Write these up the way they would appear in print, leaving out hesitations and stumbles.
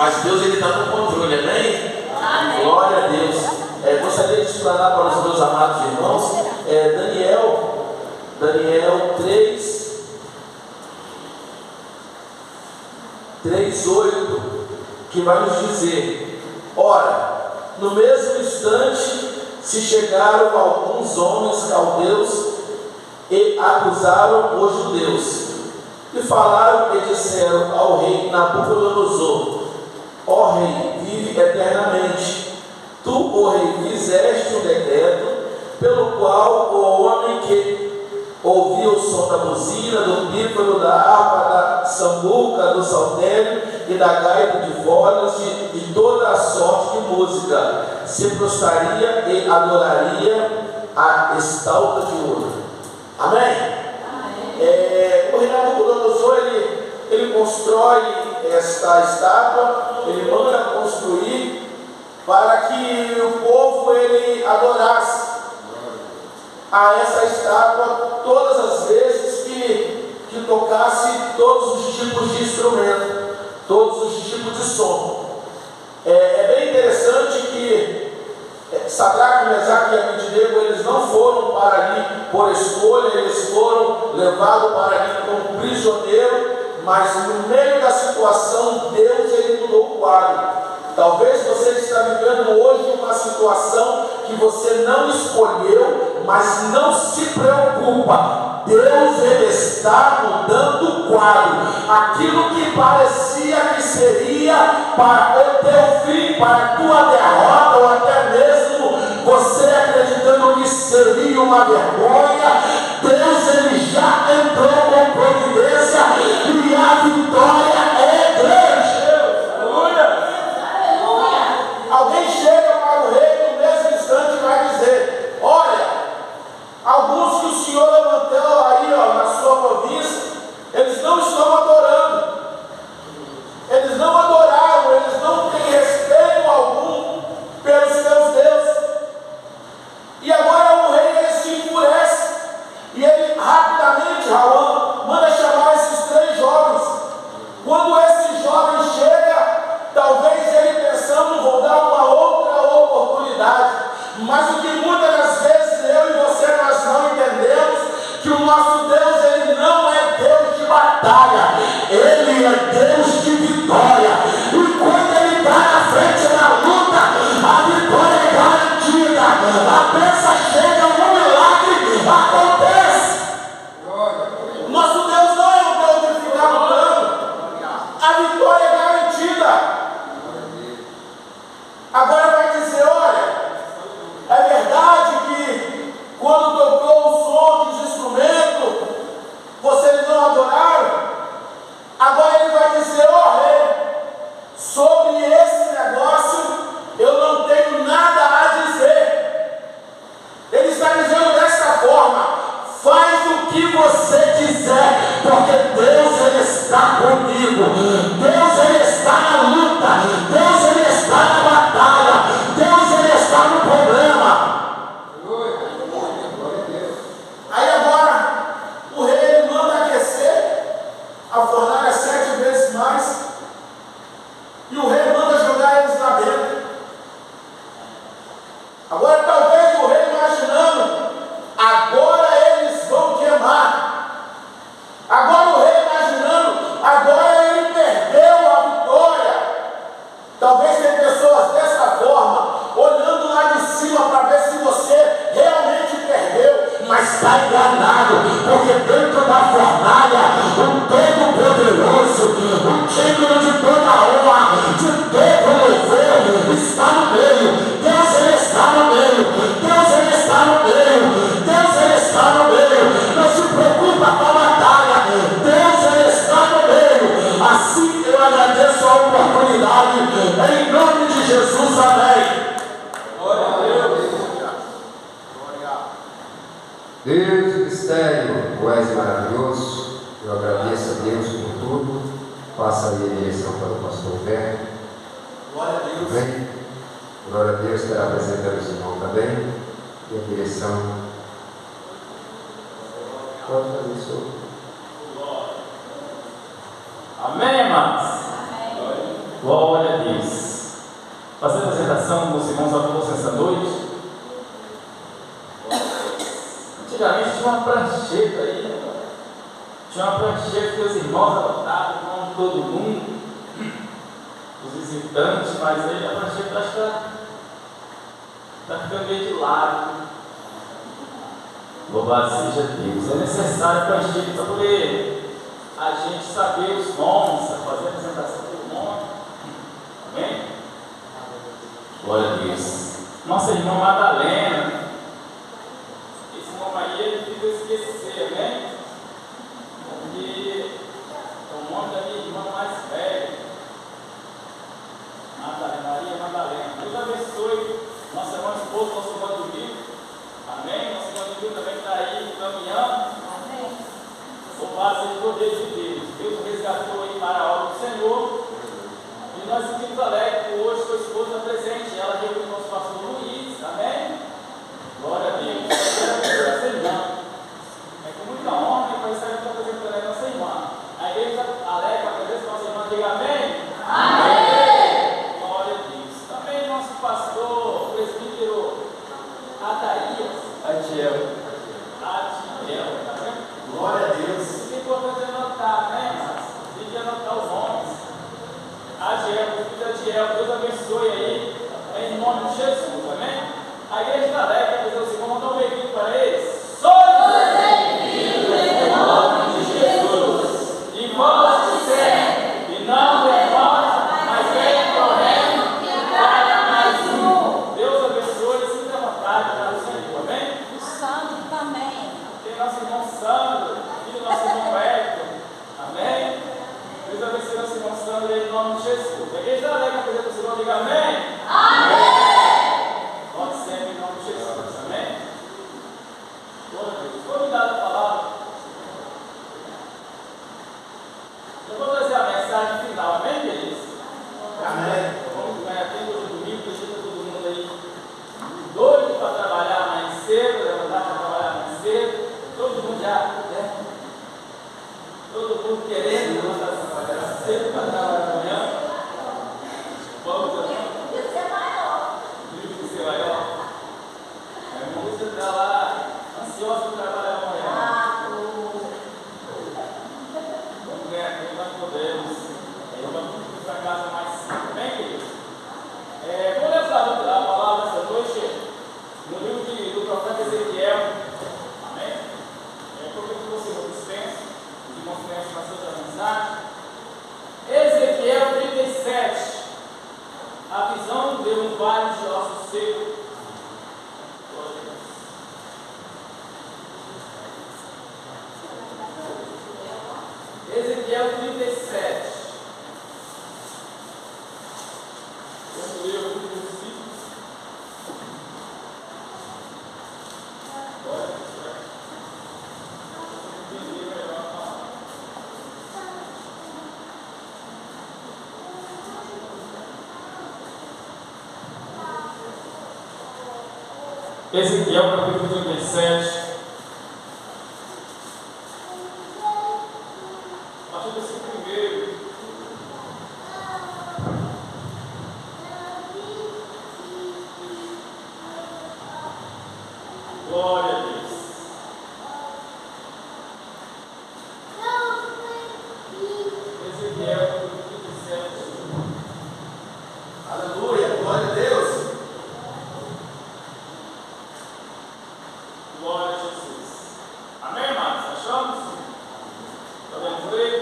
Mas Deus está no controle, amém? Amém? Glória a Deus. Gostaria de explanar para os meus amados irmãos, Daniel 3:8, que vai nos dizer: ora, no mesmo instante se chegaram alguns homens caldeus e acusaram os judeus, e falaram e disseram ao rei Nabucodonosor: ó rei, vive eternamente. Tu, ó rei, fizeste um decreto pelo qual o homem que ouvia o som da buzina, do pífaro, da harpa, da sambuca, do saltério e da gaita de foles, de toda a sorte de música, se prostraria e adoraria a estátua de ouro. Amém? O rei Nabucodonosor, ele constrói esta estátua, ele manda construir para que o povo ele adorasse a essa estátua todas as vezes que tocasse todos os tipos de instrumento, todos os tipos de som. É bem interessante que Sadraque, Mesaque e Abednego, eles não foram para ali por escolha, eles foram levados para ali como prisioneiro, mas no meio da situação, Deus ele mudou o quadro. Talvez você está vivendo hoje uma situação que você não escolheu, mas não se preocupa. Deus ele está mudando o quadro. Aquilo que parecia que seria para o teu fim, para a tua derrota, ou até mesmo você acreditando que seria uma vergonha, Deus ele já entrou com providência e a vitória é grande. Alguém chega para o rei no mesmo instante e vai dizer: olha, alguns que o Senhor levantou aí na sua província, eles não estão adorando, eles não adoraram, eles não têm respeito algum pelos seus deuses. E agora o rei ele se enfurece e ele rapidamente, Raul, manda chamar esses 3 jovens. Quando esse jovem chega, talvez ele pensando, vou dar uma outra oportunidade, mas o que muitas das vezes eu e você nós não entendemos, que o nosso Deus ele não é Deus de batalha, ele é Deus de vitória. E quando ele está na frente da luta, a vitória é garantida, a bênção chega, um milagre acontece. Nosso Deus não é um Deus de ficar lutando, a vitória é garantida. Agora vai dizer: olha, é verdade que quando tocou o som dos instrumentos, vocês não adoraram. Agora ele vai dizer: ó rei, sobre esse negócio eu não tenho nada a dizer. Ele está dizendo desta forma: faz o que você quiser, porque Deus ele está comigo, Deus ele está na luta, Deus ele está na batalha, Deus ele está no problema. Aí agora o rei ele manda aquecer a fornalha 7 vezes mais, e o rei manda jogar eles lá dentro. Agora talvez o rei imaginando, agora eles vão queimar. Agora o rei imaginando, agora ele perdeu a vitória. Talvez tem pessoas dessa forma, olhando lá de cima para ver se você realmente perdeu, mas está enganado, porque dentro da fornalha, o Todo-Poderoso, o digno de toda honra, de todo louvor, está no meio. Deus ele está no meio, Deus ele está no meio, Deus ele está no meio. Não se preocupa com a batalha, Deus ele está no meio. Assim eu agradeço a oportunidade, em nome de Jesus, amém. Glória a Deus. Deus do mistério, tu és maravilhoso. Eu agradeço a Deus por tudo. Passa aí a direção para o pastor Humberto. Glória a Deus. Amém. Glória a Deus, estará apresentando os irmãos também. E a direção. Pode fazer isso. Amém, irmãos? Glória a fazer a apresentação dos irmãos da Bolsa essa noite. Antigamente tinha uma prancheta aí, né? Tinha uma prancheta que os irmãos anotavam o nome de todo mundo, os visitantes, mas aí a prancheta acho que está ficando meio de lado. Louvado seja Deus. É necessário a prancheta para poder a gente saber os nomes, fazer a apresentação do nome. Amém? Glória a Deus. Nossa irmã Madalena, esse nome aí ele fica esquecer, amém? Porque é o nome da minha irmã mais velha, Madalena, Maria Madalena. Deus abençoe nossa irmã esposa, nossa irmã do Rio. Amém? Nossa irmã do Rio também está aí caminhando. Amém. Louvado seja o poder de Deus. Deus o resgatou aí para a obra do Senhor. E nós sentimos alegres por hoje sua esposa presente. Ela reuniu o nosso pastor Luiz. Amém? Glória a Deus. Nossa irmã. É com muita honra que nós estaremos apresentando a nossa irmã. A igreja alegre a presença da nossa irmã. Diga amém? Amém. Glória a Deus. Também nosso pastor, o presbítero Adaias. Atiel. Tá vendo? Glória a Deus. Isso é importante anotar, né, irmãos? Tem que anotar os nomes. Adiel, o filho de Adiel, Deus abençoe aí, em nome de Jesus, amém? A igreja da Alegre, quer dizer o Senhor, mandou um bem-vindo para eles. Sois bem-vindos em nome de Jesus. E vós disser, e não demora, mas vem correndo e traga mais um. Deus abençoe, sinta a vontade para o Senhor, amém? O Sandro também. Tem nosso irmão Sandro, filho do nosso irmão Hector, amém? Deus abençoe nosso irmão Sandro em nome de Jesus. A igreja da Alegre, a presença do Senhor, diga amém? Amém! Pode ser em nome de Jesus, amém? Glória a Deus. Vou me dar a palavra. Eu vou trazer a mensagem final, amém, queridos? Amém. Vamos ganhar tempo hoje domingo, porque está todo mundo aí doido para trabalhar mais cedo, levantar para trabalhar mais cedo. Todo mundo já, né? Todo mundo querendo levantar para trabalhar cedo para trabalhar amanhã. Vamos, amém? Isso é maior. Livro de ser maior. A irmã Lúcia está lá, ansiosa para trabalhar amanhã. Vamos ganhar tempo, nós podemos. Vamos ir para casa mais cedo, amém, queridos? Vou levar a palavra essa noite no livro do profeta Ezequiel. Amém? Por que você não dispensa? Os irmãos conhecem bastante a mensagem. Ezequiel 37. A visão de um vale de ossos secos. Ezequiel 37. Vamos ler o versículo. Ezequiel capítulo 37. A partir do versículo 1. Glória a Deus. Ezequiel capítulo 37. Aleluia, glória a Deus. Glória a Jesus. Amém, irmãos? Achamos? Podemos ler?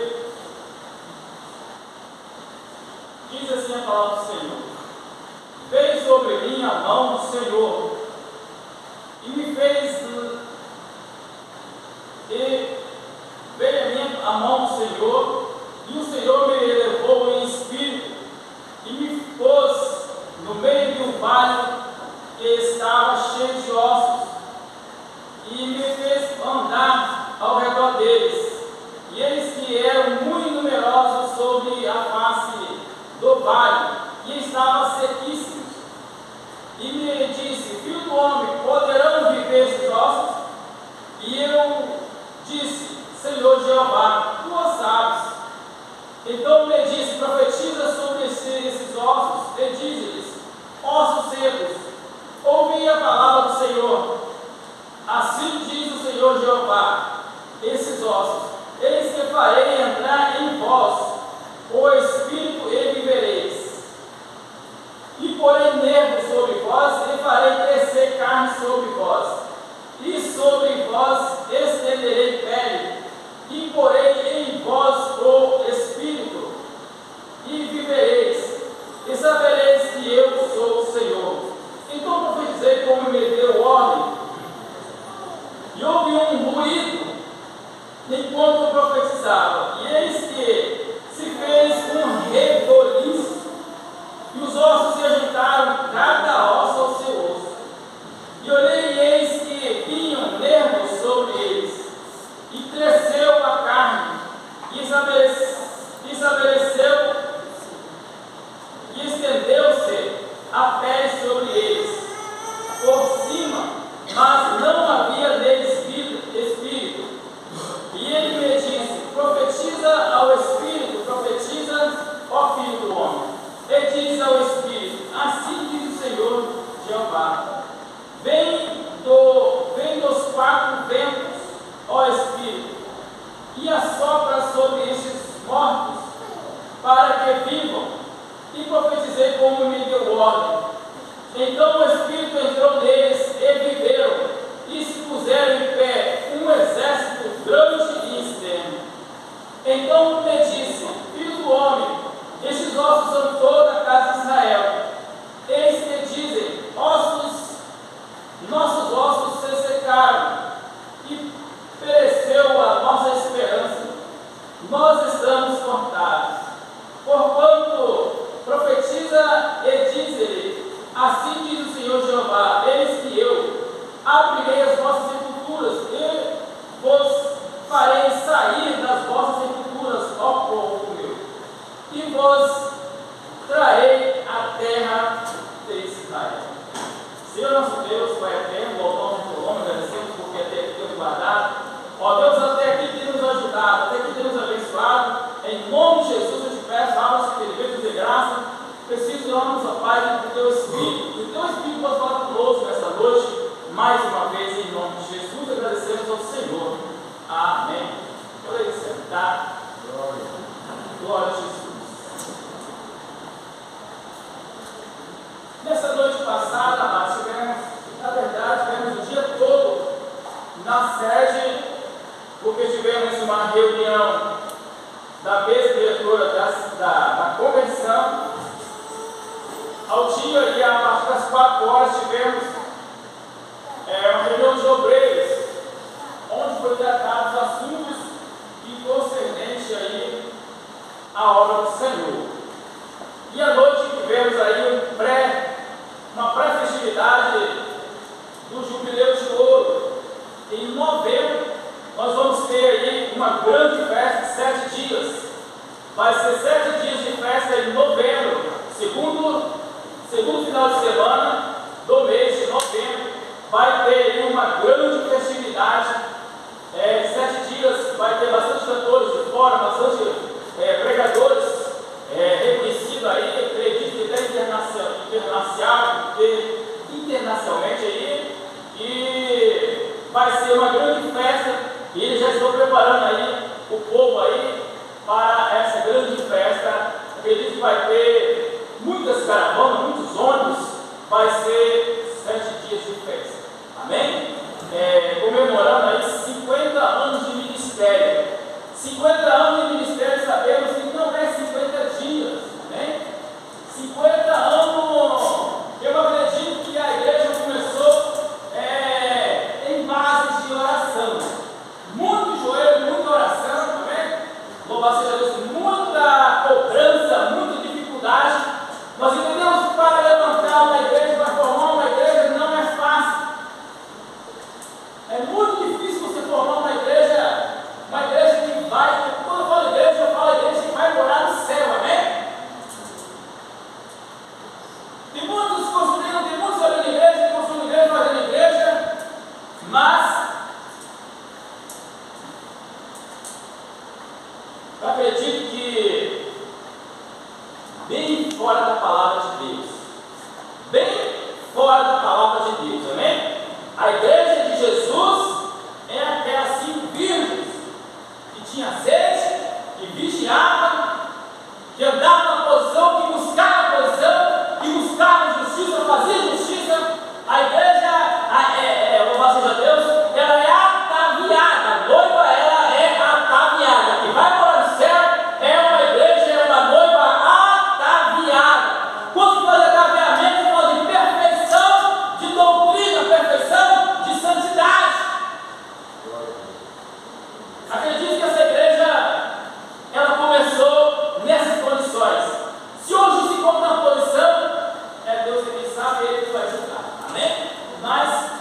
Diz assim a palavra do Senhor: veio sobre mim a mão do Senhor, e me fez. E veio a mim a mão do Senhor, e o Senhor me elevou em espírito, e me pôs no meio de um vale que estava cheio de ossos, e me fez andar ao redor deles, e eles que eram muito numerosos sobre a face do vale, e estavam sequíssimos. E me disse: filho do homem, poderão viver esses ossos? E eu disse: Senhor Jeová, tu o sabes. Então me disse: profetiza sobre esses ossos, e diz-lhes: farei entrar em vós o Espírito e vivereis. E porei nervos sobre vós e farei crescer carne sobre vós. E sobre vós estenderei pele. E porei em vós o Espírito e vivereis. E sabereis que eu sou o Senhor. Então profetizei como me deu ordem. E houve um ruído enquanto profetizava, e eis que se fez um reboliço, e os ossos se agitaram, cada osso ao seu osso. E olhei, e eis que vinham nervos sobre eles, e cresceu a carne, e estabeleceu, e estendeu-se a pele sobre eles, por cima, mas não havia neles espírito. E ele me disse: profetiza ao Espírito, profetiza ao Filho do Homem. E diz ao Espírito: assim diz o Senhor Jeová: vem dos quatro ventos, ó Espírito, e assopra sobre estes mortos, para que vivam. E profetizei como me deu ordem. Então o Espírito entrou neles e viveram, e se puseram em pé um exército grande e externo. Então me disse: filho do homem, estes ossos são toda a casa de Israel. Eis que dizem: nossos ossos se secaram, e pereceu a nossa esperança. Nós estamos cortados. Porquanto profetiza e diz-lhe: assim diz o Senhor Jeová: eis que eu abrirei as vossas sepulturas e vos farei sair das vossas sepulturas, ó povo meu, e vos trarei a terra de Israel. Senhor nosso Deus, Pai eterno, ao nome do teu nome, agradecemos porque até aqui temos guardado. Ó Deus, até aqui tem nos ajudado, até aqui tem nos abençoado. Em nome de Jesus eu te peço, abra os entendimento de graça. Preciso, ó Pai, do teu Espírito. Que o teu Espírito possa falar conosco nessa noite. Mais uma vez, em nome de Jesus, agradecemos ao Senhor. Amém. Pode sentar. Glória a Jesus. Nessa noite passada, nós tivemos, na verdade, tivemos o dia todo na sede, porque tivemos uma reunião da mesa diretora da convenção. Ao dia e a partir das 4 horas tivemos uma reunião de obreiros, onde foi tratados assuntos que concernente aí a obra do Senhor. E à noite tivemos aí uma pré-festividade do Jubileu de Ouro. Em novembro nós vamos ter aí uma grande festa de 7 dias. Vai ser 7 dias de festa em novembro, segundo final de semana do mês de novembro. Vai ter uma grande festividade, 7 dias, vai ter bastante cantores de fora, bastante pregadores reconhecidos aí, acredito que até internacionalmente aí, e vai ser uma grande festa, e eles já estão preparando aí o povo aí para essa grande festa. Acredito que vai ter muitas caravanas, muitos ônibus, vai ser 7 dias de festa. Amém? Comemorando aí 50 anos de ministério. 50 anos de ministério, sabemos que não é 50 dias. Amém? 50 anos, eu acredito que a igreja começou em base de oração. Muito joelho, muita oração. Amém? Louvado seja Deus, muita cobrança, muita dificuldade. Nós entendemos que para levantar uma igreja, para formar uma igreja, não é fácil. É muito difícil você formar uma igreja que vai, quando eu falo igreja que vai morar no céu, amém? Tem muitos construindo, tem muitos fazendo igreja, fazendo igreja, mas eu acredito que bem fora da palavra de Deus, bem fora da palavra de Deus, amém? A igreja de Jesus é aquela 5 virgens que tinha sede vigiava, que andava na posição, que buscava a posição, que buscava justiça, fazia justiça. A igreja, louvado seja Deus, ela é ataviada, a noiva ela é ataviada. Que vai para o céu é uma igreja, é uma noiva ataviada. Quando faz ataviamento, fala de perfeição de doutrina, perfeição de santidade. Acredito que essa igreja, ela começou nessas condições. Se hoje se encontra na posição, é Deus que sabe, Ele que vai julgar. Amém? Mas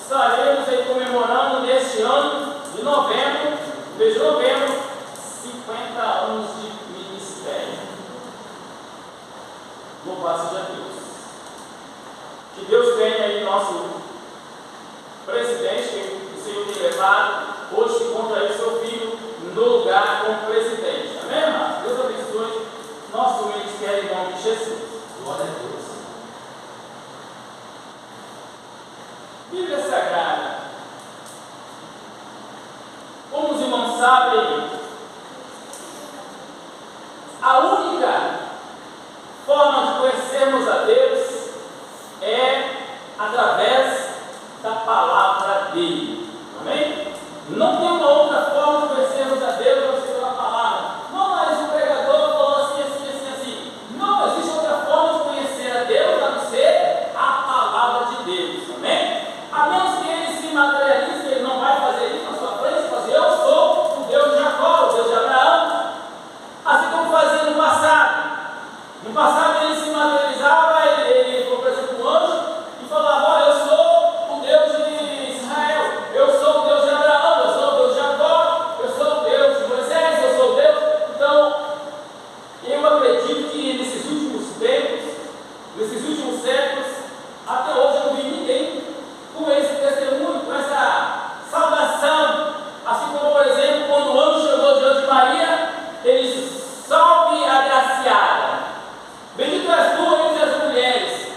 estaremos aí comemorando neste ano de novembro, mês de novembro, 50 anos de ministério. Louvado seja Deus. Que Deus tenha aí nosso presidente, que o Senhor tem levado, hoje que encontra aí seu filho no lugar como presidente. Amém, irmãos? Deus abençoe nosso ministério em nome de Jesus. Glória a Deus. Bíblia Sagrada. Como os irmãos sabem, a única forma de conhecermos a Deus é através da palavra dele. Amém? Não tem uma outra forma de conhecermos a Deus a não ser pela palavra. Não, mas o pregador falou assim, assim, assim, assim. Não existe outra forma de conhecer a Deus a não ser a palavra de Deus. Amém? A menos que ele se materialize, ele não vai fazer isso na sua frente, fazer eu sou o Deus de Jacó, o Deus de Abraão. Assim como fazia no passado. No passado ele se materializava, ele por exemplo, um anjo e falava: olha, eu sou o Deus de Israel, eu sou o Deus de Abraão, eu sou o Deus de Jacó, eu sou o Deus de Moisés, eu sou o Deus. Então, eu acredito que nesses últimos tempos, nesses últimos séculos, até hoje eu não vi ninguém com esse testemunho, com essa saudação. Assim como, por exemplo, quando o anjo chegou diante de Maria, ele disse: salve agraciada, bendita és tu entre as mulheres.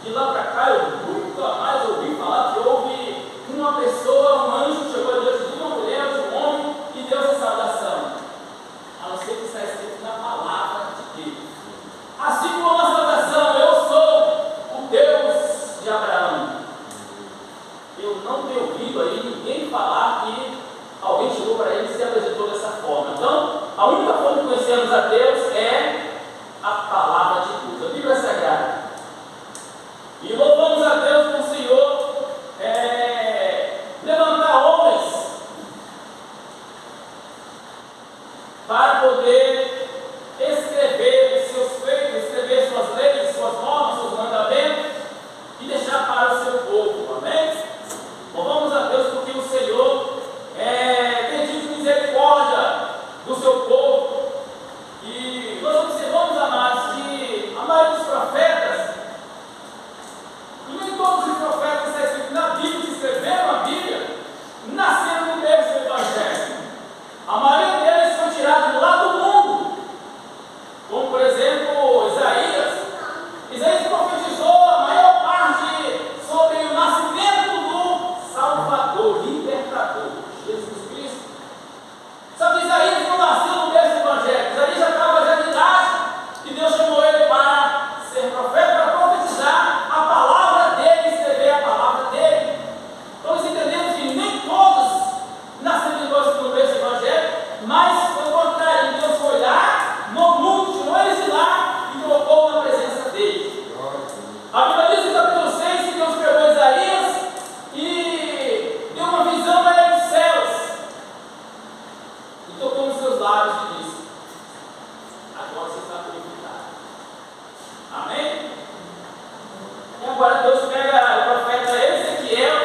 De lá para cá eu nunca mais ouvi falar que houve uma pessoa, um anjo que chegou diante de uma mulher, de um homem, e deu essa saudação, a não ser que está escrito na palavra de Deus. Assim como a saudação: eu sou o Deus de Abraão. Eu não tenho ouvido aí ninguém falar que alguém chegou para ele e se apresentou dessa forma. Então, a única forma de conhecermos a Deus é a palavra de Deus, a Bíblia Sagrada. E louvamos a Deus por o Senhor levantar homens para poder escrever os seus feitos, escrever suas leis, suas normas, seus mandamentos e deixar para o seu povo. Amém? Louvamos a Deus porque o Senhor tem tido misericórdia do seu povo. E nós observamos, amados, que a maioria dos profetas, e nem todos os profetas que está escrito na Bíblia, que escreveram a Bíblia, nasceram no berço do Evangelho. A maioria deles foi tirada do lado do mundo, como por exemplo Isaías. Isaías profetizou a maior parte sobre o nascimento do Salvador, libertador, Jesus Cristo. Só que Isaías não nasceu no berço do Evangelho. Isaías já estava já de idade e Deus chamou ele para ser profeta, para profetizar a palavra dele, escrever a palavra dele. Então nós entendemos que nem todos nasceram no berço do Evangelho, mas pelo contrário, Deus foi lá no mundo, tirou eles de lá e colocou na presença dele. A Bíblia diz no capítulo 6 que Deus pegou Isaías e deu uma visão para ele dos céus e tocou nos seus lábios e disse: agora você está purificado. Amém? E agora Deus pega o profeta Ezequiel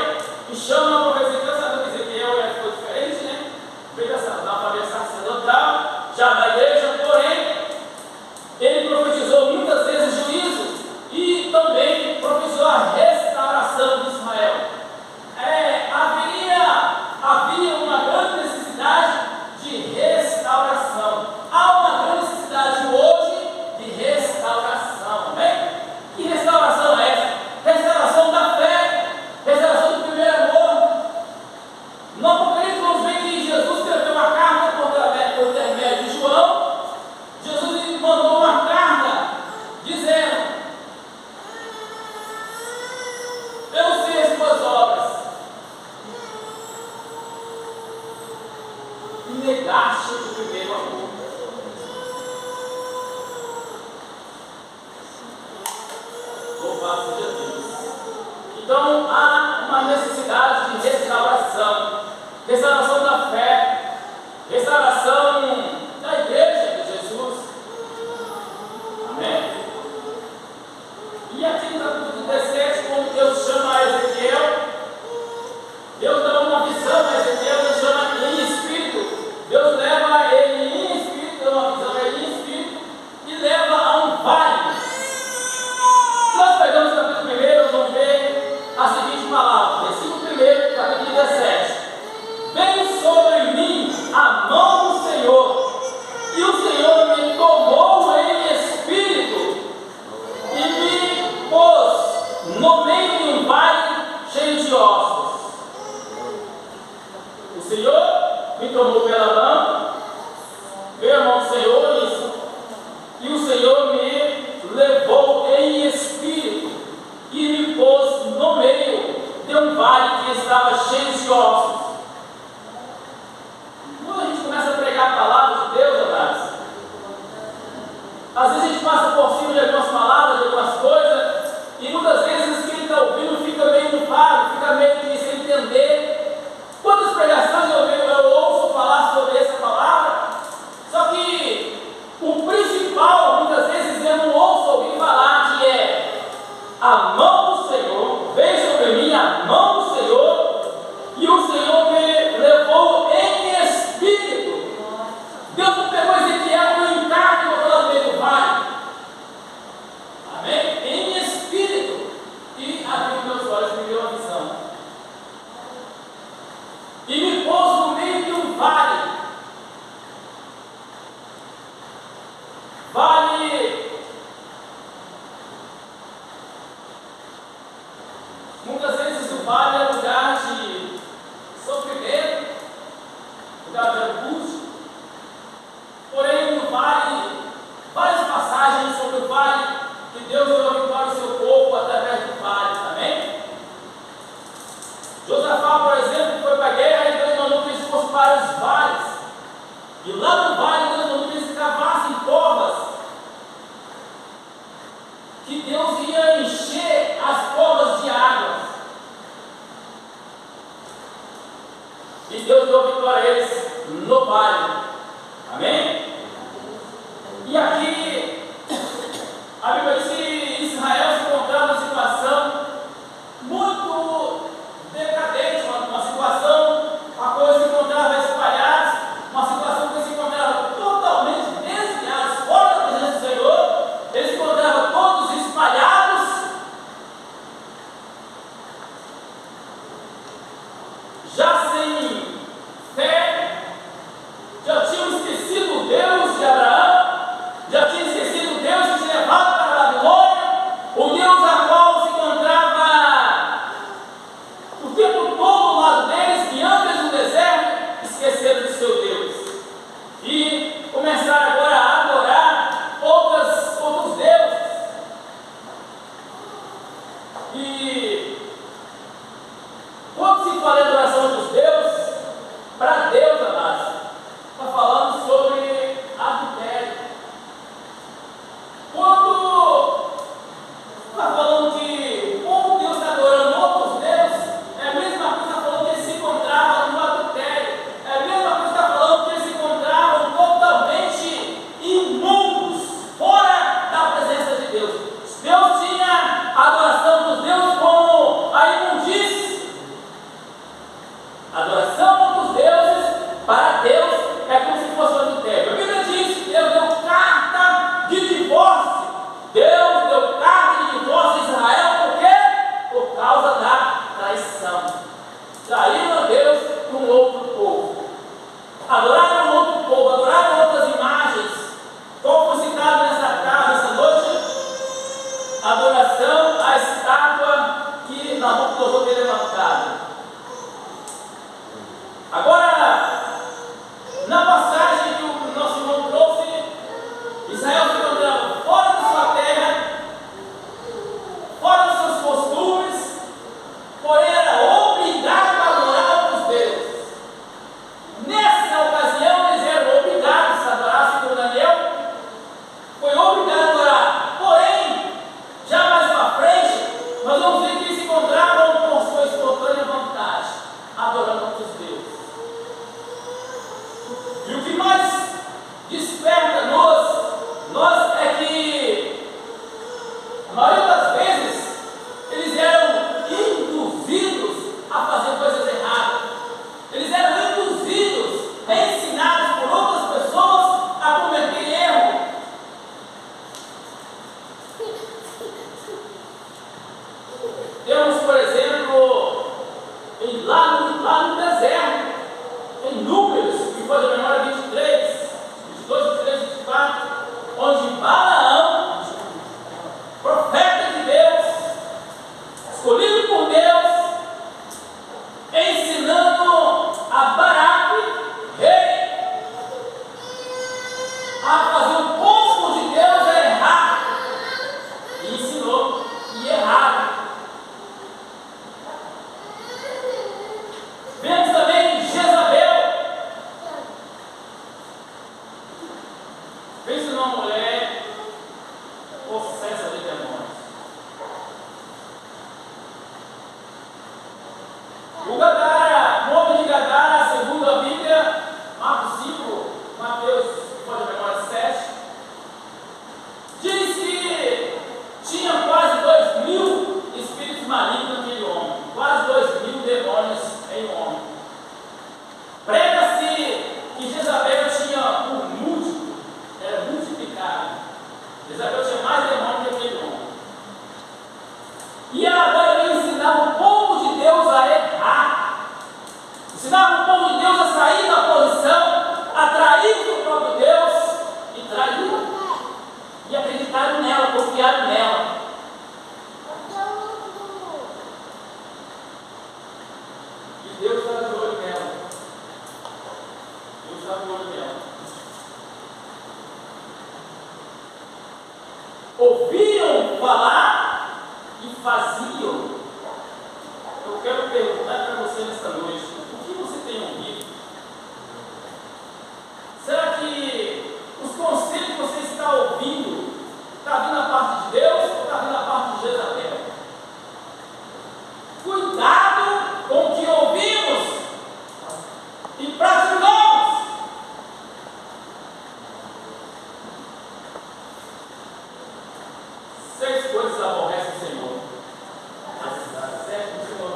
e chama a profecia. Você sabe que Ezequiel foi diferente, né? Veio da família sacerdotal, já da igreja, porém, ele profetizou muitas vezes juízo e também profetizou a restauração de Israel. Havia uma grande necessidade de restauração. Há uma grande necessidade hoje de restauração. Amém? Que restauração é essa? Restauração da fé, restauração do primeiro amor. No Apocalipse vamos ver que Jesus escreveu uma carta por intermédio de restauração da fé, restauração da igreja de Jesus. Amém? E aqui no capítulo 17, quando Deus chama Ezequiel, Deus dá uma visão a Ezequiel, Deus chama em espírito, Deus leva ele em espírito, dá uma visão a ele em espírito, e leva a um vale. Se nós pegamos o capítulo 1, vamos ver a seguinte palavra, versículo 1, capítulo 17. Vem a fazer o povo de Deus errar. E ensinou e erraram. Vemos também Jezabel. Pensa numa mulher possessa de demônios. O Gadara, o homem de Gadara, segundo a Bíblia, Marcos 5, Mateus, pode memória 7, diz que tinha quase 2.000 espíritos malignos naquele homem, quase 2.000 demônios em um homem. Prega-se que Jezabel tinha um múltiplo, era multiplicado. Jezabel tinha mais demônios que aquele homem. E ela agora vem ensinar o povo de Deus a errar, ensinar o povo de Deus a sair da posição, a trair o próprio Deus e trair e acreditar nela, confiar nela. E Deus está de olho nela. Deus está de olho nela. Ouviam falar e faziam. Eu quero perguntar para você nesta noite: o que você tem ouvido? Será que os conselhos que você está ouvindo está vindo da parte de Deus ou está vindo da parte de Jezabel? Cuidado com o que ouvimos e praticamos. 6 coisas aborrecem o Senhor. A 7ª Senhor.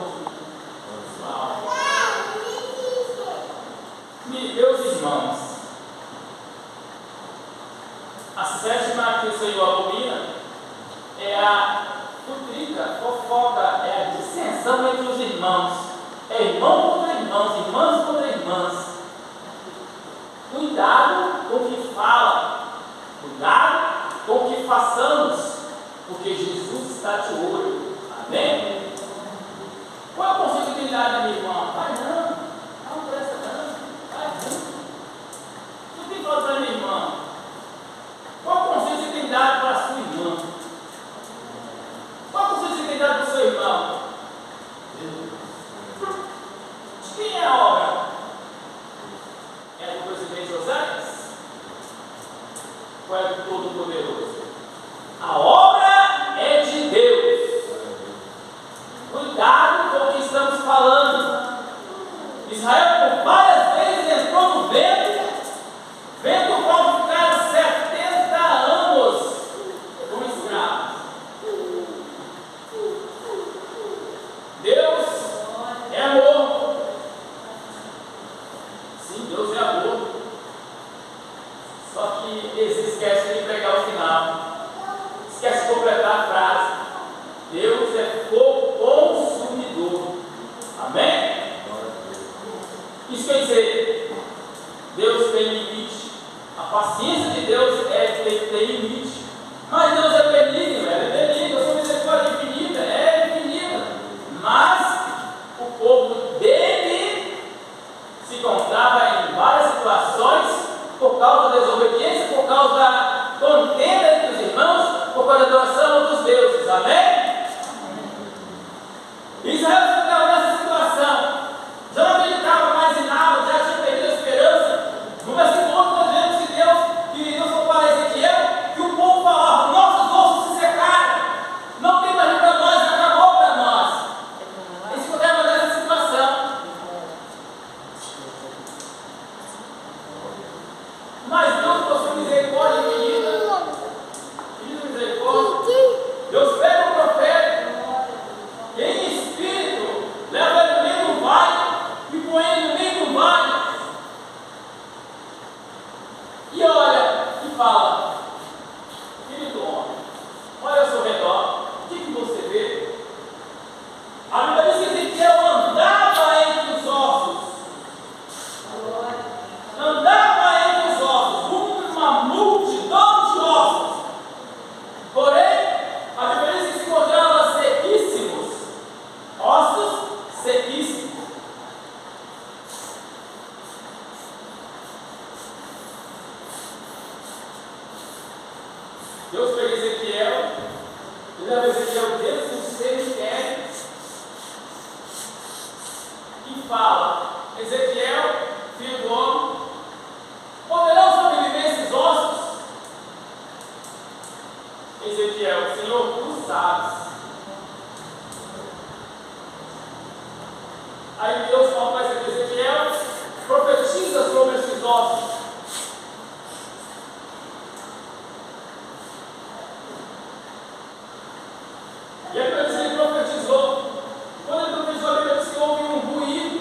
Meus irmãos, a 7ª que o Senhor abomina é a futrica, fofoca, é a dissensão entre os irmãos. É irmão contra irmãos, irmãs contra irmãs. Cuidado com o que fala, cuidado com o que façamos, porque Jesus está de olho. Amém? Qual é o conselho que ele dá da minha irmã? Vai não presta não, vai não. Tu tem que falar para a minha irmã. Qual o conselho que você tem dado para a sua irmã? Qual o conselho que você tem dado para o seu irmão? De quem é a obra? É do presidente Oséias? Ou é do Todo-Poderoso? A obra é de Deus. Cuidado com o que estamos falando. Israel por várias vezes entrou no vento o qual ficaram 70 anos como escravos. Deus é amor. Sim, Deus é amor. Só que eles esquecem de pregar o final. Esquece de completar a frase. Deus é fogo consumidor. Amém? Isso quer dizer, Deus tem limite. A paciência de Deus tem limite. Mas Deus é benigno, é benigno. A sua misericórdia é infinita, é infinita. Mas o povo dele se encontrava em várias situações por causa da desobediência, por causa da contenda entre os irmãos, por causa da adoração a outros deuses. Amém? Israel se estava nessa situação. Já não acreditava mais em nada, já tinha perdido a esperança. No versículo 8 nós vemos que Deus falou para Ezequiel que o povo falava: nossos ossos se secaram, não tem mais para nós, acabou para nós. Eles se encontravam nessa situação. Mas Deus, por sua misericórdia infinita, Deus pega o profeta e em espírito leva ele no meio do vale e põe ele no meio do vale e olha e fala: querido homem, olha ao seu redor, o que você vê? A Bíblia diz que Ezequiel andava entre os ossos, uma multidão de ossos. Porém, a Bíblia diz que se encontrava sequíssimos, ossos sequíssimos. Deus pega Ezequiel e leva Ezequiel dentro do cemitério e fala: Ezequiel, filho do homem, poderão sobreviver esses ossos? Ezequiel: Senhor, tu sabes. Aí Deus fala para Ezequiel: profetiza sobre esses ossos. E aí ele profetizou. Quando ele profetizou, ele disse que houve um ruído.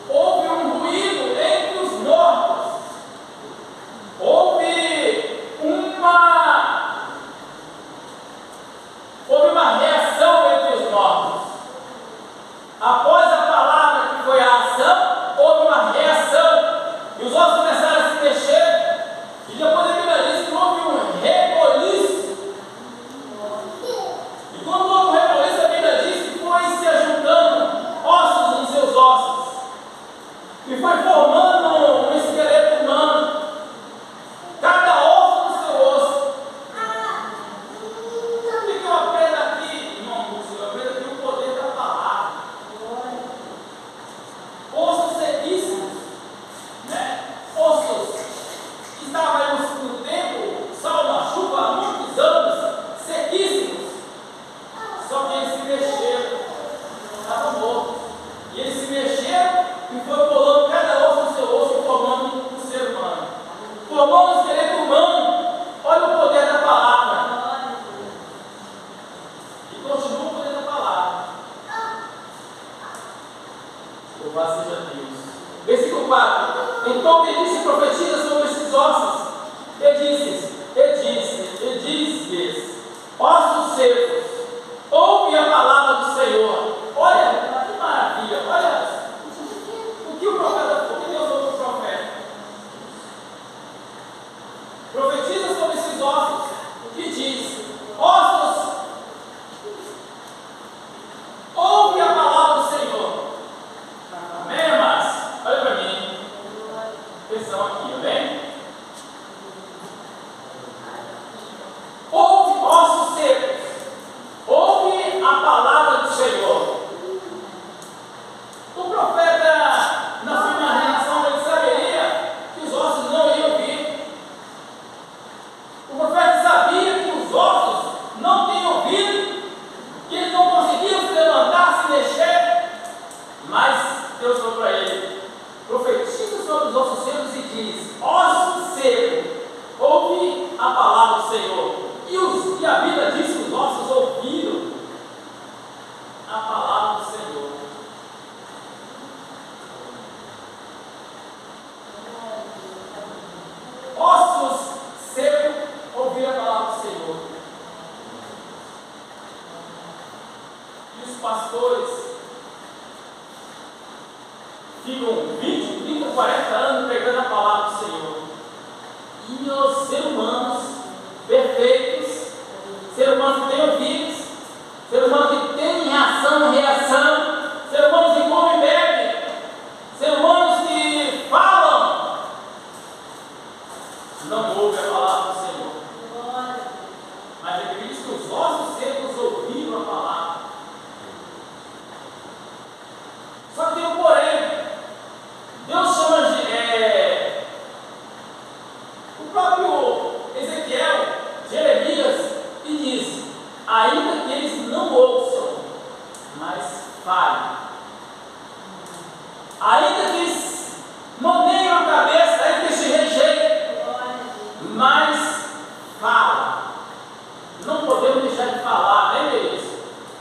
Houve um ruído entre os mortos. Houve uma reação entre os mortos. Após a palavra que foi a ação, houve uma reação. E os ossos começaram a se mexer. E depois a Bíblia diz que houve um reboliço. E quando houve um reboliço, a Bíblia diz que foi se ajuntando ossos nos seus ossos. E foi formando um esqueleto humano. Cada osso no seu osso. O que eu aprendo aqui, irmão Lúcio? Eu aprendo aqui o poder da palavra. Ossos sequíssimos, né? Ossos que estavam aí no tempo, sol na chuva, há muitos anos, sequíssimos. Só que eles se mexeram, estavam mortos. E eles se mexeram e foi colando cada osso no seu osso e formando um ser humano. Formando um esqueleto humano. Olha o poder da palavra. E continua o poder da palavra. Louvado seja Deus. Versículo 4. Então ele disse e profetiza sobre esses ossos. E disse-lhes: ossos secos, ouve a palavra do Senhor. Olha que maravilha, olha o que o profeta, o que Deus falou para o profeta. Profetiza sobre esses ossos e diz: ossos, ouve a palavra do Senhor. Amém, amados? Olha para mim. Atenção aqui, amém? Ouve, ossos secos, ouve a palavra do Senhor. O profeta, na sua reação, ele saberia que os ossos não iam ouvir. O profeta sabia que os ossos não tinham ouvido, que eles não conseguiam se levantar, se mexer. Mas Deus falou para ele: profetiza sobre os ossos secos e diz: ossos secos, ouve a palavra do Senhor. E a Bíblia diz que os ossos ouviram a palavra do Senhor. Ossos secos ouviram a palavra do Senhor. E os pastores ficam 20, 30, 40 anos pregando a palavra do Senhor. E os seres humanos perfeitos, seres humanos que têm ouvidos, seres humanos que têm reação, seres humanos que comem e bebem, seres humanos que falam, não ouvem a palavra do Senhor. Mas ele diz que os ossos secos ouviram a palavra. Só que tem um porém. Deus chama o próprio Ezequiel, Jeremias, e diz: ainda que eles não ouçam, mas falem. Ainda que eles maneiam a cabeça, ainda que eles se rejeitem, mas fala. Não podemos deixar de falar, né, meus?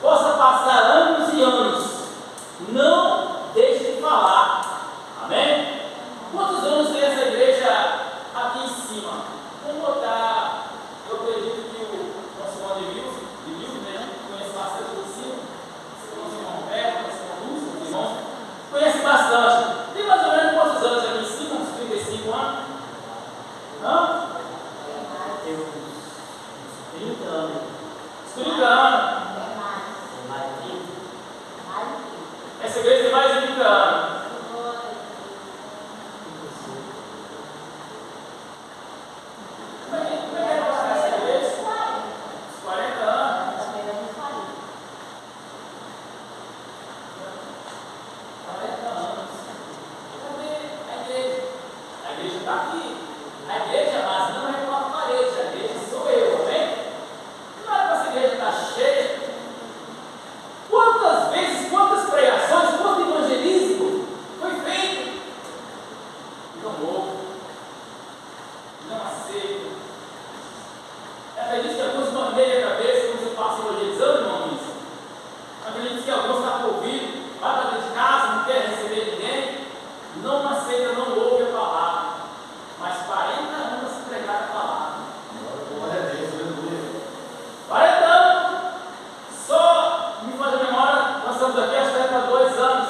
Possa passar anos e anos, não deixe de falar. Amém? Quantos anos tem essa igreja aqui em cima? Vamos botar, eu acredito que o nosso irmão de Deus, né, A igreja, mas não é uma parede, a igreja sou eu, amém? Não é que essa igreja está cheia. Quantas vezes, quantas pregações, quanto evangelismo foi feito? Não houve, não aceito. Acredito que alguns mandei a cabeça quando você passa evangelizando, irmãos. Acredito que alguns estão por ouvir, vai para dentro de casa, não quer receber ninguém, não aceita, não ouve a palavra. Mas 40 anos se pregar a palavra. Glória a Deus, aleluia. 40 anos, só me faz a memória, nós estamos aqui, acho que é para 2 anos,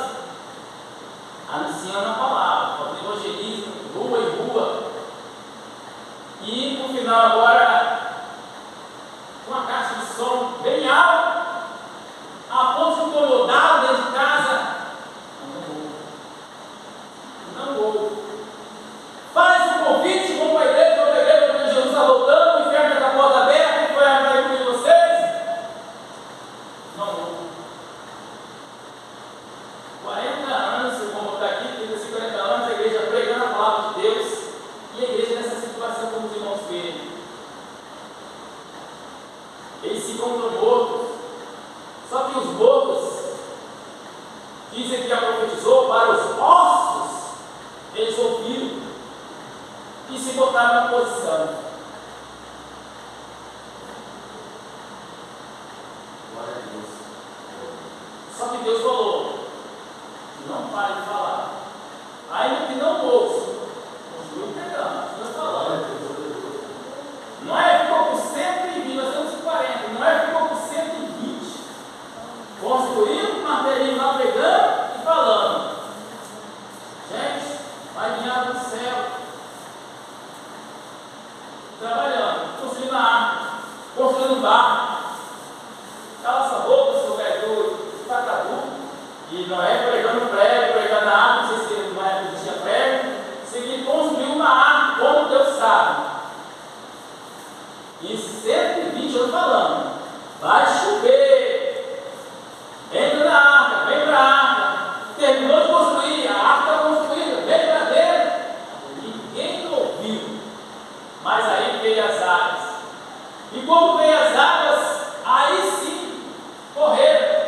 anunciando a palavra, fazendo evangelismo, rua em rua. E no final agora, uma caixa de som bem alta, a ponto de incomodar dentro de casa. Não ouve. Faz um convite, vamos para a igreja, porque Jesus está voltando, o inferno está com a porta aberta, e foi a maioria de vocês. Não ouve. 40 anos, eu vou botar aqui, 35, 40 anos, a igreja pregando a palavra de Deus, e a igreja nessa situação como os irmãos veem. Eles se encontram mortos. Só que os mortos, dizem que já profetizou para os ossos, eles ouviram e se botaram na posição. Glória a Deus. Só que Deus falou: não pare de falar. Ainda que não ouça, continue pregando, continue falando. Não é que ficou por 120, nós estamos em 40, não é que ficou por 120. Construindo, martelinho lá pregando e falando. Gente, vai ganhar no céu. Trabalhando, construindo a arca, construindo um barco. Cala essa boca, seu velho, está caduco. E não é pregando prego, pregando a arca, não sei se não é que existia prego. Seguir construir uma arca, como Deus sabe. E 120 anos falando, vai chover, entra na arca, vem para a arca, terminou de construir, a arca está construída, vem para dentro. Ninguém ouviu, mas aí veio as águas. E como veio as águas, aí sim, correram.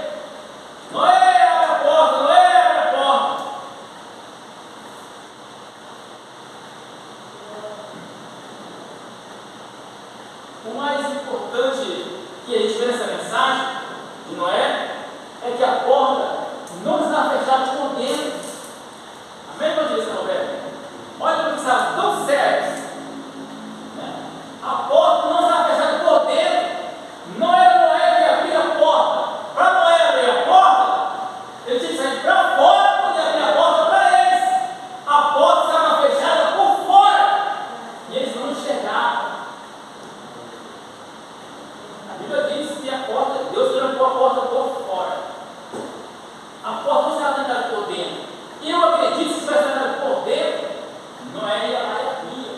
Noé, abre a porta, Noé, abre a porta. O mais importante que a gente vê nessa mensagem de Noé é que a porta não está fechada por dentro. Amém, evangelista Roberto? Olha como está tão sério. A porta não está fechada por dentro. Não era Noé que abria a porta. Para Noé abrir a porta, ele tinha que sair para fora para poder abrir a porta para eles. A porta estava fechada por fora e eles não enxergavam. A Bíblia diz que a porta, Deus trancou a porta por fora. A porta não estava trancada por dentro. Eu acredito que se tivesse trancada por dentro, Noé ia lá e abria.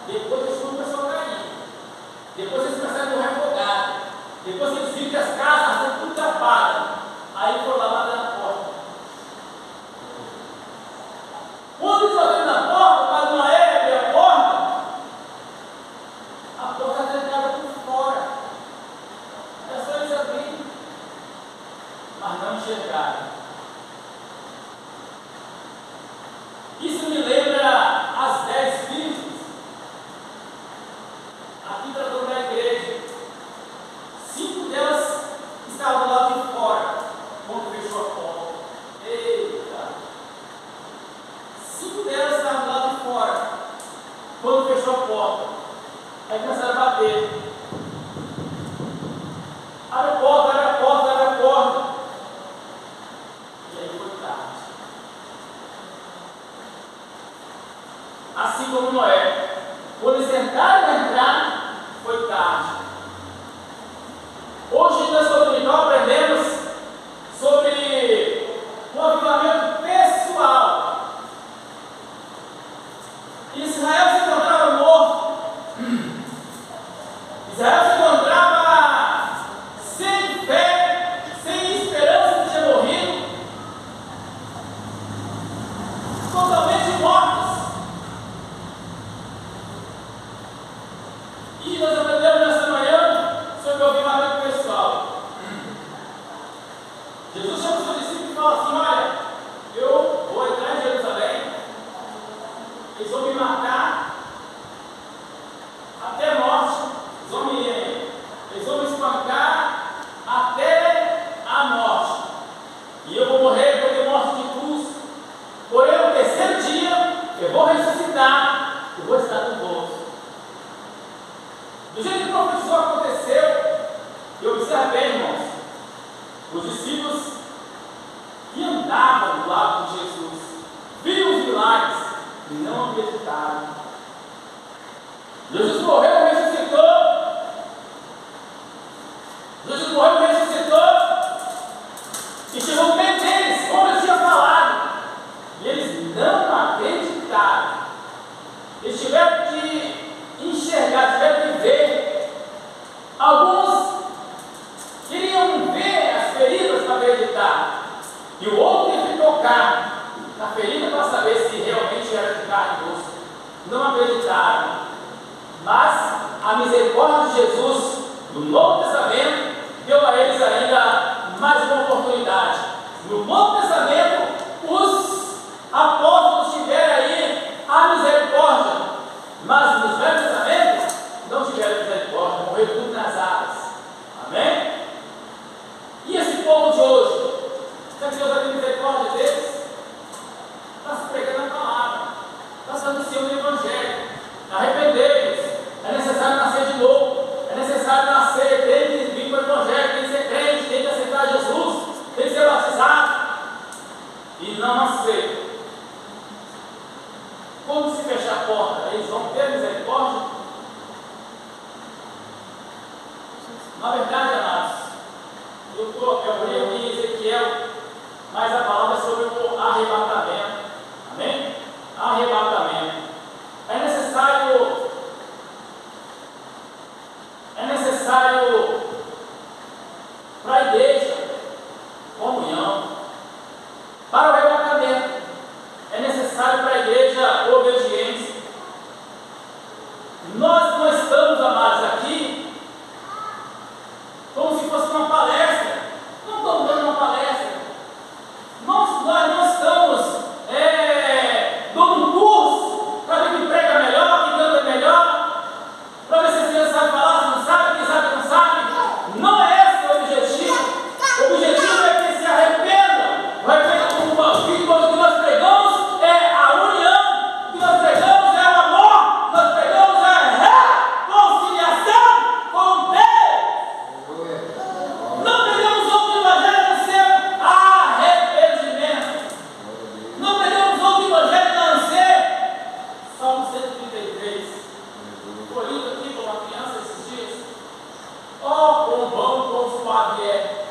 Depois eles começaram a cair. Depois eles começaram a morrer afogados. Depois eles viram que as casas estavam tudo tapadas. Aí foram lá bater na porta. Quando eles bateram na porta, para Noé abrir a porta está trancada por fora. É só eles abrirem. Mas não enxergaram. Isso me lembra as 10 virgens. Aqui tratando da igreja. 5 delas estavam do lado de fora, quando fechou a porta. Eita! 5 delas estavam do lado de fora, quando fechou a porta. Aí começaram a bater. Abre a porta, abre a porta, abre a porta. E aí foi tarde. Assim como Noé. Quando eles tentaram entrar, foi tarde. Hoje nós aprendemos sobre o avivamento pessoal. Israel se encontrava morto. Israel se encontrava sem fé, sem esperança de ter morrido, totalmente mortos. E nós aprendemos nessa manhã sobre o avivamento pessoal. Jesus chama os seus discípulos e fala assim: olha, eu vou entrar em Jerusalém, eles vão me matar até a morte, eles vão me espancar até a morte, e eu vou morrer, vou ter morte de cruz, porém no terceiro dia eu vou ressuscitar, eu vou estar convosco. Do jeito que profetizou aconteceu, e observe bem, irmãos, os discípulos que andavam do lado de Jesus viram os milagres e não acreditaram. Jesus morreu, ressuscitou. Jesus morreu, ressuscitou. E chegou no meio deles, como eu tinha falado. E eles não acreditaram. Eles tiveram que enxergar, tiveram que ver. Alguns queriam ver as feridas para acreditar. E o outro teve que tocar na ferida para saber se realmente era de carne e osso. Não acreditaram. Mas a misericórdia de Jesus, no Novo Testamento, deu a eles ainda mais uma oportunidade. No Novo Testamento, os apóstolos tiveram aí a misericórdia, mas no Velho Testamento não tiveram misericórdia, morreram tudo nas águas. Amém? E esse povo de hoje, será que Deus vai ter misericórdia deles? Está se pregando a palavra, está se anunciando o Evangelho. Arrependei-vos, é necessário nascer de novo, é necessário nascer, tem que vir para o Evangelho, tem que ser crente, tem que aceitar Jesus, tem que ser batizado. E não nascer. Quando se fechar a porta, eles vão ter misericórdia? Na verdade, amados, eu li aqui em Ezequiel, mas a palavra é sobre o arrebatamento. Amém? Arrebatamento. É necessário para a igreja comunhão. Para o arrebatamento, é necessário para a igreja obediência. Nós não estamos, amados, aqui como se fosse uma palestra. Não estamos dando uma palestra. Nós não estamos dando um curso para ver quem prega melhor, quem canta melhor, para ver se as crianças sabem falar, se não sabem, quem sabe, não sabe. Não é esse o objetivo. O objetivo é que se arrependam. O que nós pregamos é a união, o que nós pregamos é o amor, o que nós pregamos é a reconciliação com Deus. Não pregamos outro evangelho a não ser arrependimento. Não pregamos outro evangelho a não ser Salmo 133. Foi lido aqui com uma criança esses dias. Oh, quão bom, quão suave é.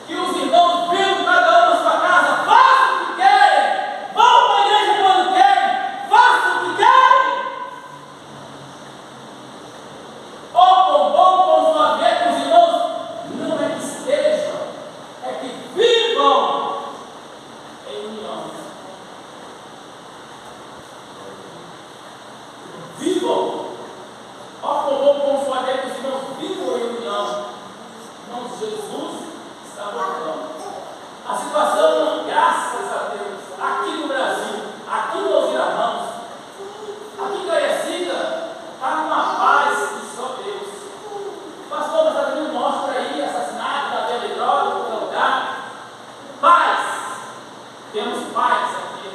Que os irmãos vivem cada um na sua casa, façam o que querem, vão para a igreja quando querem, façam o que querem. Oh, quão bom, quão suave é que os irmãos não é que estejam, é que vivam em união. Vivam. Oh, quão bom, quão suave é que os irmãos vivam em união. Irmãos, Jesus está voltando. A situação, graças a Deus, aqui no Brasil, aqui no Alzira Ramos, aqui em Cariacica, está numa paz que só Deus. Pastor, mas está tendo morte por aí, assassinato, está tendo droga, em qualquer lugar. Paz. Temos paz aqui.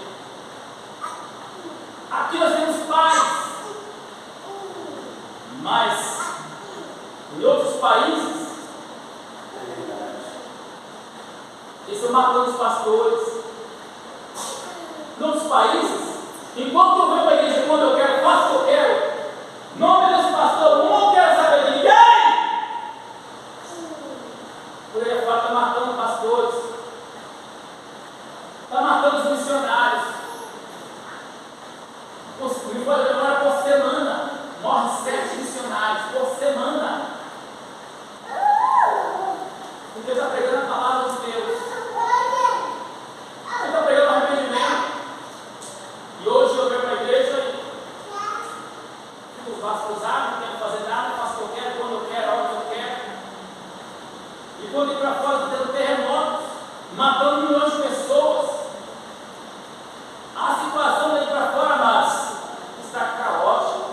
Aqui nós temos paz. Mas em outros países eles estão matando os pastores. Em outros países, enquanto eu venho para a igreja quando eu quero, faço o que eu quero, não obedeço o pastor, não quero saber de ninguém. Por aí fora está matando pastores, está matando os missionários. Me pode agora por semana, morre 7 missionários por semana. Porque está pregando a palavra de Deus. Ele está pregando arrependimento. E hoje eu venho para a igreja braços cruzados, não quero fazer nada, faço o que eu quero, quando eu quero, a hora que eu quero. E quando ir para fora, está tendo terremotos, matando milhões de pessoas. A situação daí para fora, mas está caótica.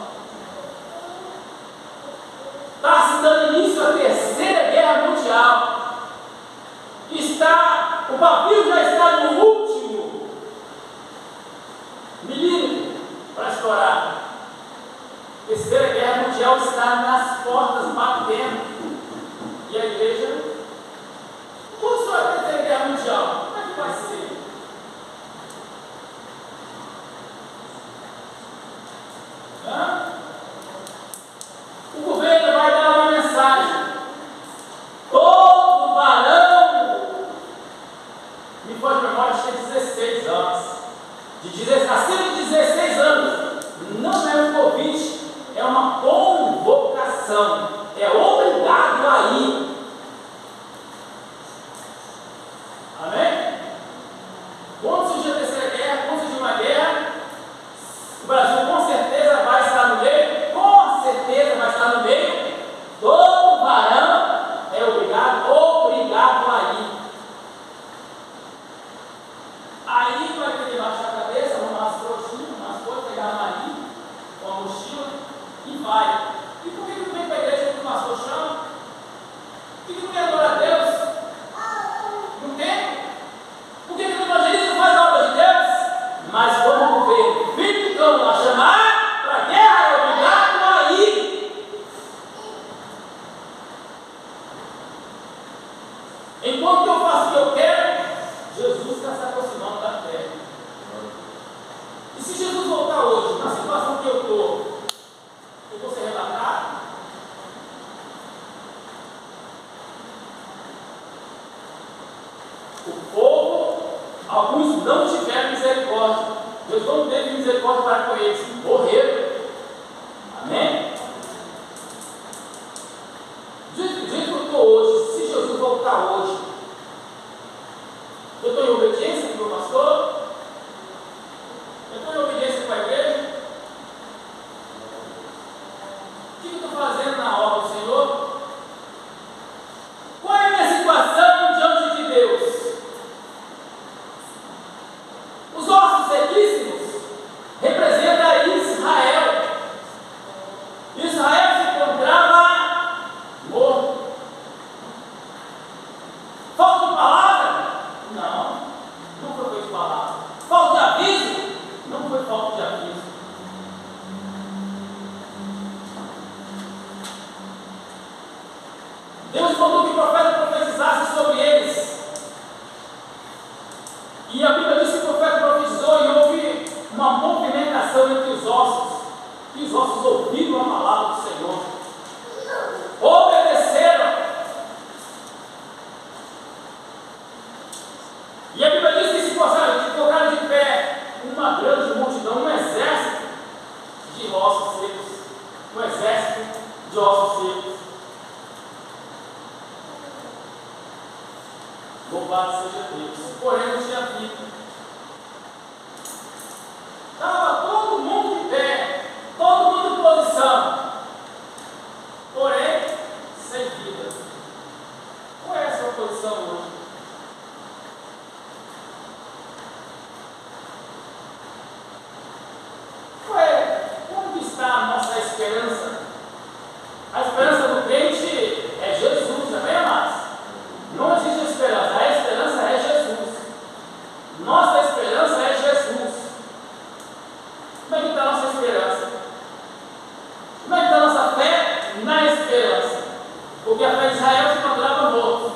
Está se dando início à terceira guerra mundial. O pavio já está no último milímetro para estourar. A terceira guerra mundial está nas portas batendo. E a igreja? Quando foi a terceira guerra mundial? Como é que vai ser? O governo vai dar uma mensagem. Todo varão, me pode memória, acho que é 16 anos. Acima de 16 anos, não é um convite, é uma convocação. É obrigado a ir. Amém? Quando surgir a terceira guerra, quando surgir uma guerra, o Brasil com certeza vai estar no meio, com certeza vai estar no meio. Todo varão é obrigado a ir. Aí vai ter que baixar a cabeça, arrumar as trouxinhas, arrumar as coisas, pegar a marinha, com a mochila e vai. E por que não vem para a igreja com o pastor chama? Por que não quer adorar a Deus? Não tem? Por que não evangeliza, não faz a obra de Deus? Mas vamos ver, ficam a chamar para a guerra, é obrigado a ir. Enquanto eu faço o que eu quero, Jesus está se aproximando da terra. E se Jesus voltar hoje, na situação que eu estou, eu vou ser arrebatado? O povo, alguns não tiveram misericórdia. Deus não teve misericórdia para com eles, morreram. Amém? Do jeito que eu estou hoje, se Jesus voltar hoje, eu estou em obediência com o meu pastor? Eu estou em obediência com a igreja? O que eu estou fazendo na obra do Senhor? Qual é a minha situação diante de Deus? Os ossos sequíssimos representam Israel. Israel se encontrava morto. Falta de palavra? Não foi coisa de palavra. Falta de aviso? Não foi falta de aviso. Deus mandou que o profeta profetizasse sobre eles. E a Bíblia diz que o profeta profetizou e houve uma movimentação entre os ossos. E os ossos ouviram a palavra do Senhor. Obedeceram. E a Bíblia diz que se colocaram de pé uma grande multidão, um exército de ossos secos. Um exército de ossos secos. Louvado seja Deus. Porém, não tinha vida. Estava todo mundo de pé, todo mundo em posição. Porém, sem vida. Qual é a sua posição hoje? Como está a nossa esperança? A esperança do crente é Jesus, amém, amados? Não existe esperança, a esperança é Jesus. Nossa esperança é Jesus. Como é que está a nossa esperança? Como é que está a nossa fé? Na esperança. Porque a fé de Israel se encontrava morto.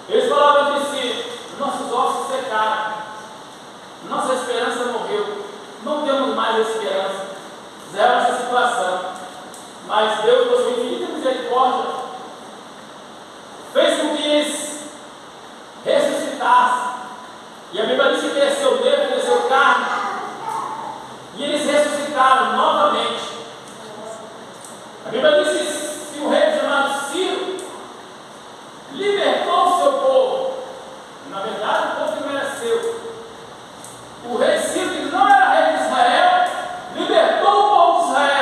Eles falavam entre si: nossos ossos secaram, nossa esperança morreu, não temos mais esperança. Zero essa situação. Mas Deus, por sua infinita misericórdia, fez com que eles ressuscitassem. E a Bíblia diz que desceu dedo, desceu carne. E eles ressuscitaram novamente. A Bíblia diz que se o rei chamado Ciro libertou o seu povo, na verdade o povo não era seu. O rei Ciro, que não era rei de Israel, libertou o povo de Israel.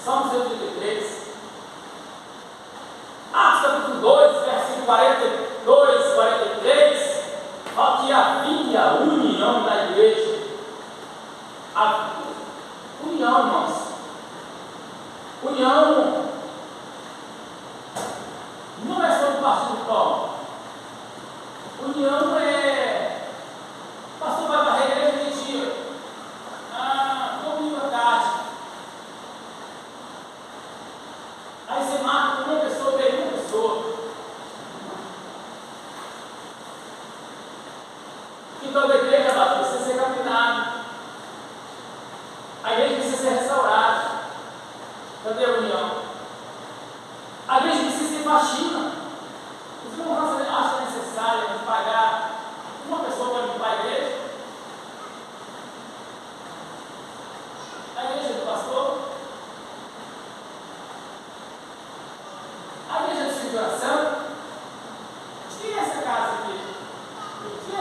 Salmo 133. Atos capítulo 2, versículo 42, 43, fala que havia união da igreja. A união, irmãos. União não é só um partido do pão. União é. Pastor vai para a igreja de dia. Domingo à tarde. Aí você marca uma pessoa, pega uma pessoa. Então a igreja precisa ser capinada. A igreja precisa ser restaurada. Cadê a união? A igreja precisa ter faxina. Os irmãos acham necessário pagar uma pessoa para limpar a igreja? A igreja do pastor? A igreja de figuração? De quem é essa casa aqui? De quem é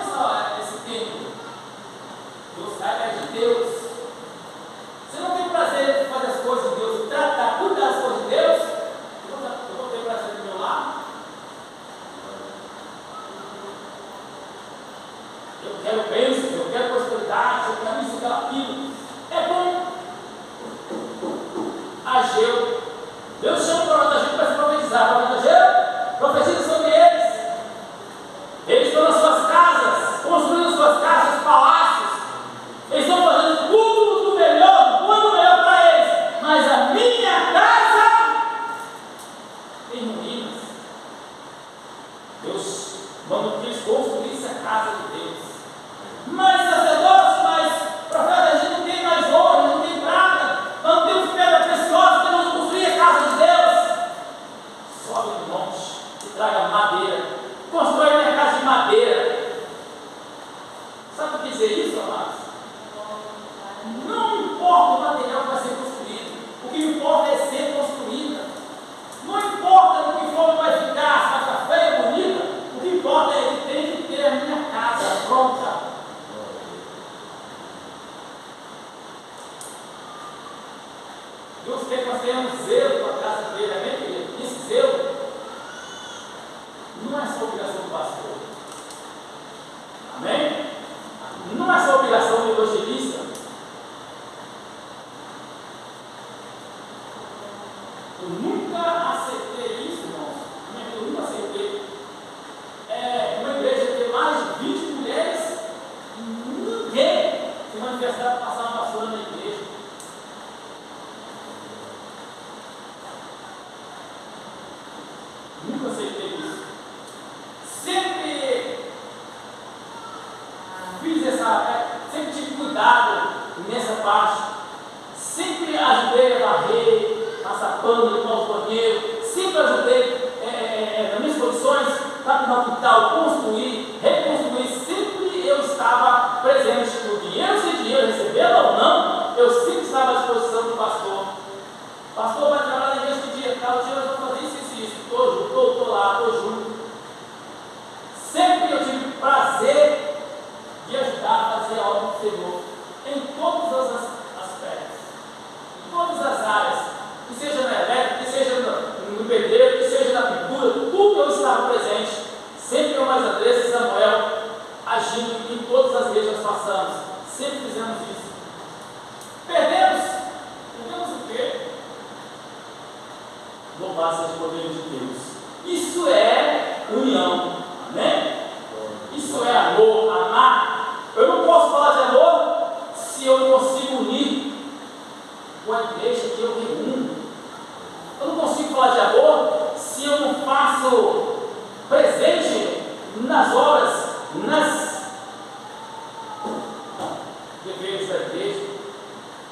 esse templo? Deus é de Deus. Você não tem prazer de fazer as coisas de Deus, tratar, cuidar das coisas de Deus? Eu vou ter prazer do meu lado? Eu quero bênçãos, eu quero prosperidade, eu quero isso, eu quero aquilo. É bom. Ageu. Deus chama o profeta Ageu para se profetizar. O profeta Ageu profetiza sobre eles. Eles estão nas suas casas, construindo suas casas, palácios. Eles estão fazendo tudo do melhor, do quanto melhor para eles. Mas a minha casa tem ruínas. Deus manda que eles construíssem a casa de Deus. Mas sacerdotes, mas profeta, a gente não tem mais ouro, a gente não tem prata, nós não temos pedra preciosa, temos que construir a casa de Deus. Sobe no monte e traga madeira. Constrói minha casa de madeira. Sabe o que quer dizer isso, amados? Não importa o material que vai ser construído, o que importa é ser construída. Não importa no que forma vai ficar, se vai ficar feia ou bonita, o que importa é que tem que ter a minha casa pronta. Deus quer que nós tenhamos zelo para a casa dele, amém, querido? Esse zelo não é só obrigação do pastor, amém? Não é só obrigação do evangelista. Eu nunca aceitei isso, irmãos. Eu nunca aceitei. Uma igreja ter mais de 20 mulheres e ninguém se manifestar para passar uma vassoura na igreja. Nunca aceitei isso. Sempre sempre tive cuidado nessa parte. Sempre ajudei a varrer, passar pano, limpar os banheiros. Sempre ajudei nas minhas condições, capinar o quintal, construir, reconstruir. Sempre eu estava presente. No dinheiro, sem dinheiro, recebendo ou não, eu sempre estava à disposição do pastor. Pastor vai trabalhar na igreja que dia, tal dia nós vamos fazer isso. Estou lá, estou junto. Sempre eu tive prazer de ajudar a fazer a obra do Senhor em todos os aspectos, em todas as áreas, que seja na elétrica, que seja no pedreiro, que seja na pintura, tudo eu estava presente. Sempre eu mais Andressa e Samuel agindo em todas as igrejas que nós passamos. Sempre fizemos isso. Perdemos o quê? Louvado seja o poder de Deus. Isso é união, amém? Isso é amor, amar. Eu não posso falar de amor se eu não consigo unir com a igreja que eu reúno. Eu não consigo falar de amor se eu não faço presente nas obras, nas deveres da igreja.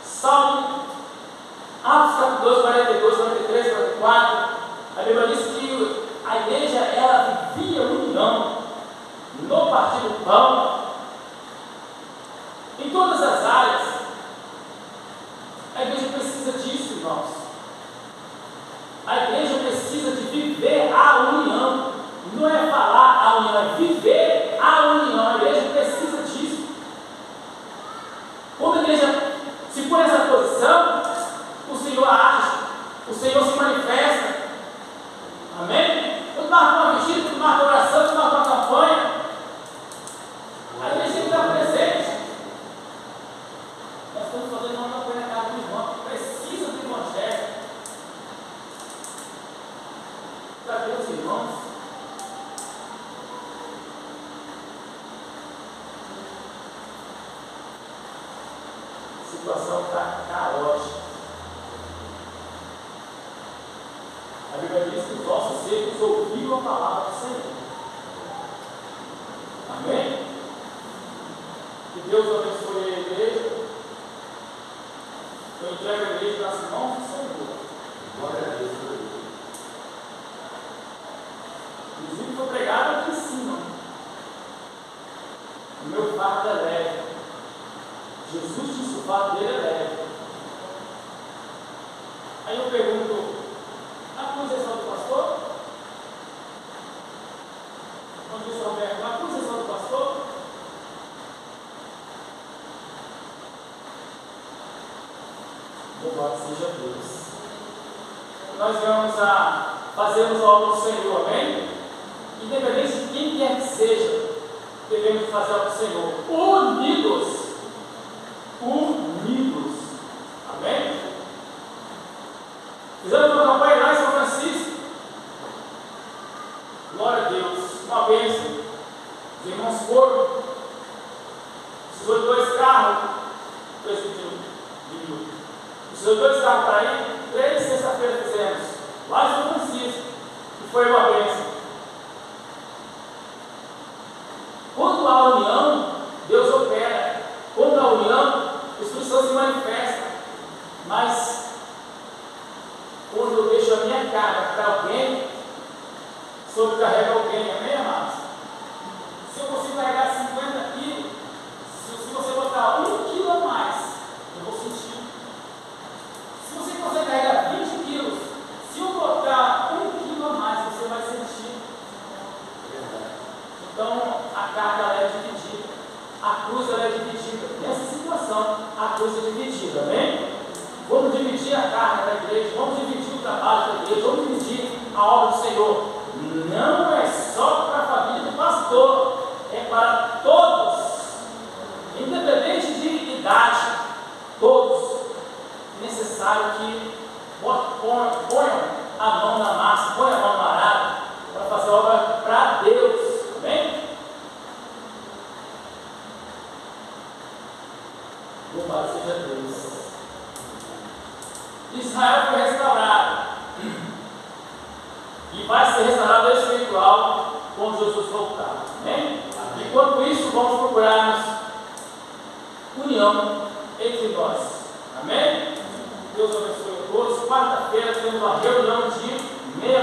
Salmo, Atos capítulo 2, 42, 43, 44, a Bíblia diz que a igreja, ela vivia união no partir do pão, em todas as áreas. A igreja precisa disso, irmãos. A igreja precisa de viver a união. Não é falar a união, é viver a união. A igreja precisa disso. Quando a igreja se põe nessa posição, o Senhor age. Senhor se manifesta. Amém? Tudo marca uma vigília, tudo marca oração, tudo marca uma campanha. A gente sempre está presente. Nós estamos fazendo uma campanha na casa do irmão que precisa do evangelho. Cadê os irmãos? A situação está caótica. A Bíblia diz que os nossos secos ouviram a palavra do Senhor. Amém? Que Deus abençoe a igreja. Eu entrego a igreja nas mãos do Senhor. Glória a Deus. Inclusive foi pregado aqui em cima. O meu fardo é leve. Jesus disse que o fardo dele é leve. Aí eu pergunto, a cruz é só do pastor? Quando disse Roberto, a cruz é só do pastor? Louvado seja Deus. Nós vamos a fazermos a obra do Senhor, amém? Independente de quem quer que seja, devemos fazer a obra do Senhor. Unidos. Unidos. Amém? Fizemos uma campanha lá em São Francisco. Glória a Deus. Uma bênção. Os irmãos foram. Precisou de 2 carros. Precisou de 2 carros para ir. 3 sexta-feira fizemos. Lá em São Francisco. E foi uma bênção. Quando há união, Deus opera. Quando há união, o Espírito Santo se manifesta. Mas quando eu deixo a minha carga para alguém, sobrecarrega alguém, amém, amados? Se eu consigo carregar 50 quilos, se você botar 1 quilo a mais, eu vou sentir. Se você consegue carregar 20 quilos, se eu botar 1 quilo a mais, você vai sentir. Então, a carga ela é dividida. A cruz ela é dividida. Nessa situação, a cruz é dividida, amém? Vamos dividir a carga da igreja, vamos dividir o trabalho da igreja, vamos dividir a obra do Senhor. Não é só para a família do pastor, é para todos, independente de idade, todos. É necessário que ponham a mão na massa, ponham a mão no arado, para fazer a obra para Deus, amém? Louvado seja Deus. Israel foi restaurado e vai ser restaurado espiritual quando Jesus voltar. Amém? Enquanto isso, vamos procurarmos união entre nós. Amém? Deus abençoe a todos. Quarta-feira temos uma reunião de meia